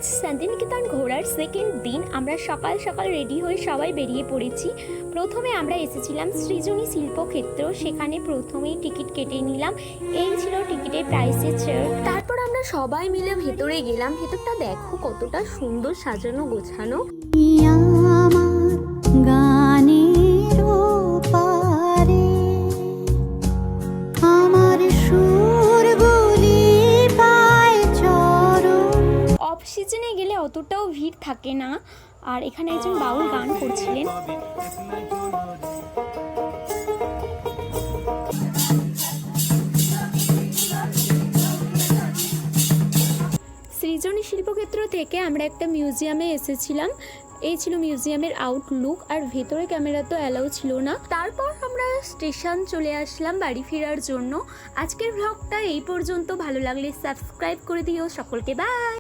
আজ শান্তিনিকেতন ঘোরার সেকেন্ড দিন। আমরা সকাল সকাল রেডি হয়ে সবাই বেরিয়ে পড়েছি। প্রথমে আমরা এসেছিলাম সৃজনী শিল্পক্ষেত্র, সেখানে প্রথমেই টিকিট কেটে নিলাম। এই ছিল টিকিটের প্রাইসের চার্ট। তারপর আমরা সবাই মিলে ভেতরে গেলাম। ভেতরটা দেখো কতটা সুন্দর সাজানো গোছানো। অফ সিজনে গেলে অতটাও ভিড় থাকে না। আর এখানে একজন বাউল গান করছিলেন। সৃজনী শিল্পক্ষেত্র থেকে আমরা একটা মিউজিয়ামে এসেছিলাম। এই ছিল মিউজিয়ামের আউটলুক, আর ভেতরে ক্যামেরা তো অ্যালাউ ছিল না। তারপর আমরা স্টেশন চলে আসলাম বাড়ি ফেরার জন্য। আজকের ব্লগটা এই পর্যন্ত। ভালো লাগলে সাবস্ক্রাইব করে দিও। সকলকে বাই।